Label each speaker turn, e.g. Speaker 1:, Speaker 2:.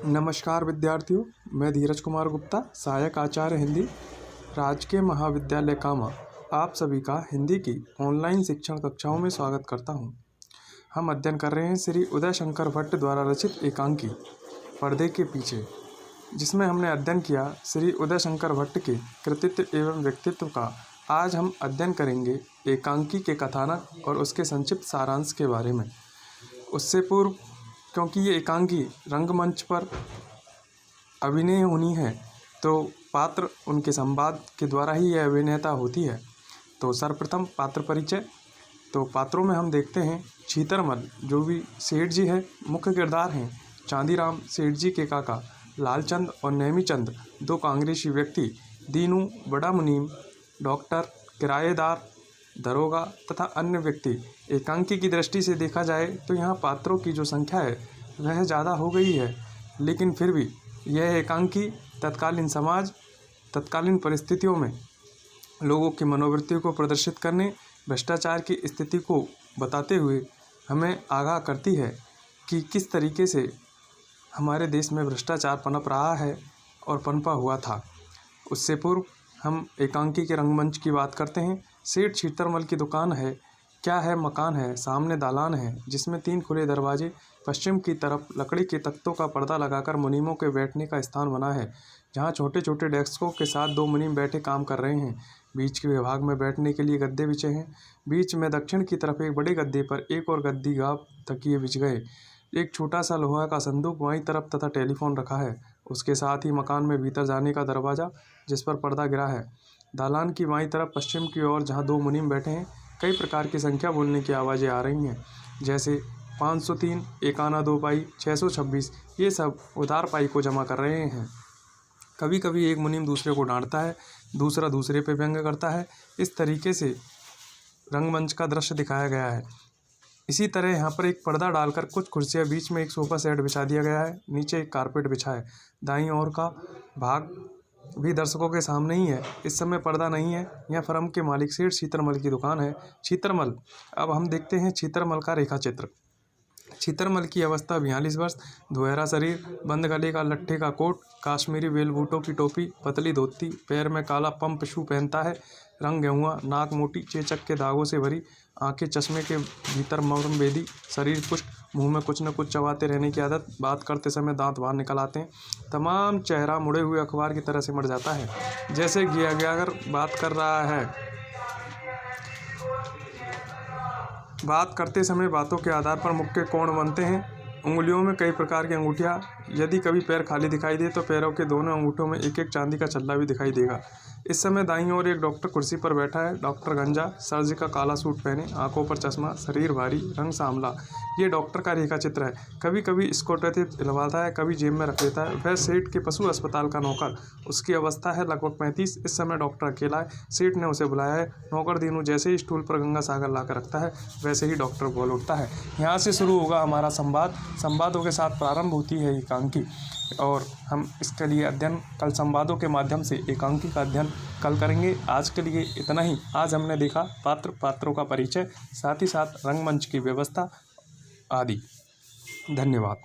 Speaker 1: नमस्कार विद्यार्थियों, मैं धीरज कुमार गुप्ता, सहायक आचार्य हिंदी, राजकीय महाविद्यालय कामा। आप सभी का हिंदी की ऑनलाइन शिक्षण कक्षाओं में स्वागत करता हूं। हम अध्ययन कर रहे हैं श्री उदय शंकर भट्ट द्वारा रचित एकांकी पर्दे के पीछे, जिसमें हमने अध्ययन किया श्री उदय शंकर भट्ट के कृतित्व एवं व्यक्तित्व का। आज हम अध्ययन करेंगे एकांकी के कथानक और उसके संक्षिप्त सारांश के बारे में। उससे पूर्व, क्योंकि ये एकांकी रंगमंच पर अभिनय होनी है, तो पात्र उनके संवाद के द्वारा ही यह अभिनेता होती है। तो सर्वप्रथम पात्र परिचय। तो पात्रों में हम देखते हैं छीतरमल, जो भी सेठ जी है, मुख्य किरदार हैं। चांदीराम सेठ जी के काका, लालचंद और नेमीचंद दो कांग्रेसी व्यक्ति, दीनू बड़ा मुनीम, डॉक्टर, किराएदार, दरोगा तथा अन्य व्यक्ति। एकांकी की दृष्टि से देखा जाए तो यहाँ पात्रों की जो संख्या है वह ज़्यादा हो गई है, लेकिन फिर भी यह एकांकी तत्कालीन समाज, तत्कालीन परिस्थितियों में लोगों की मनोवृत्ति को प्रदर्शित करने, भ्रष्टाचार की स्थिति को बताते हुए हमें आगाह करती है कि किस तरीके से हमारे देश में भ्रष्टाचार पनप रहा है और पनपा हुआ था। उससे पूर्व हम एकांकी के रंगमंच की बात करते हैं। सेठ छीतरमल की दुकान है, क्या है, मकान है, सामने दालान है जिसमें 3 खुले दरवाजे, पश्चिम की तरफ लकड़ी के तख्तों का पर्दा लगाकर मुनीमों के बैठने का स्थान बना है, जहां छोटे छोटे डेस्कों के साथ 2 मुनीम बैठे काम कर रहे हैं। बीच के विभाग में बैठने के लिए गद्दे बिछे हैं। बीच में दक्षिण की तरफ एक बड़े गद्दे पर एक और गद्दी गाब तकिए बिछ गए। एक छोटा सा लोहा का संदूक बाईं तरफ तथा टेलीफोन रखा है। उसके साथ ही मकान में भीतर जाने का दरवाज़ा, जिस पर पर्दा गिरा है। दालान की बाईं तरफ पश्चिम की ओर जहां 2 मुनीम बैठे हैं, कई प्रकार की संख्या बोलने की आवाज़ें आ रही हैं, जैसे 503, 1 आना 2 पाई, 626। ये सब उधार पाई को जमा कर रहे हैं। कभी कभी एक मुनीम दूसरे को डांटता है, दूसरा दूसरे पे व्यंग करता है। इस तरीके से रंगमंच का दृश्य दिखाया गया है। इसी तरह यहाँ पर एक पर्दा डालकर कुछ कुर्सियाँ, बीच में एक सोफ़ा सेट बिछा दिया गया है, नीचे एक कारपेट बिछा है। दाईं ओर का भाग भी दर्शकों के सामने ही है। इस समय पर्दा नहीं है। यह फर्म के मालिक सेठ छीतरमल की दुकान है। छीतरमल। अब हम देखते हैं छीतरमल का रेखा चित्र। छीतरमल की अवस्था 42 वर्ष, धुएरा शरीर, बंद गले का लट्ठे का कोट, काश्मीरी बेलबूटों की टोपी, पतली धोती, पैर में काला पंप शू पहनता है, रंग गेहुआ, नाक मोटी चेचक के दागों से भरी, आंखें चश्मे के भीतर मौन बेदी, शरीर पुष्ट, मुंह में कुछ न कुछ चबाते रहने की आदत, बात करते समय दांत बाहर निकल आते हैं, तमाम चेहरा मुड़े हुए अखबार की तरह सिमट जाता है, जैसे गियागर बात कर रहा है। बात करते समय बातों के आधार पर मुख के कोण बनते हैं। उंगलियों में कई प्रकार की अंगूठियाँ। यदि कभी पैर खाली दिखाई दे तो पैरों के दोनों अंगूठों में एक एक चांदी का छल्ला भी दिखाई देगा। इस समय दाईं ओर एक डॉक्टर कुर्सी पर बैठा है। डॉक्टर गंजा, सर्ज का काला सूट पहने, आंखों पर चश्मा, शरीर भारी, रंग सांवला। ये डॉक्टर का रेखा चित्र है। कभी कभी स्कॉटेटिव हिलवाता है, कभी जेब में रख लेता है। वह सेठ के पशु अस्पताल का नौकर। उसकी अवस्था है लगभग 35। इस समय डॉक्टर अकेला है। सेठ ने उसे बुलाया है। नौकर दीनू जैसे ही स्टूल पर गंगा सागर लाकर रखता है, वैसे ही डॉक्टर बोल उठता है। यहाँ से शुरू होगा हमारा संवाद। संवादों के साथ प्रारंभ होती है एकांकी, और हम इसके लिए अध्ययन कल संवादों के माध्यम से एकांकी का अध्ययन कल करेंगे। आज के लिए इतना ही। आज हमने देखा पात्रों का परिचय, साथ ही साथ रंगमंच की व्यवस्था आदि। धन्यवाद।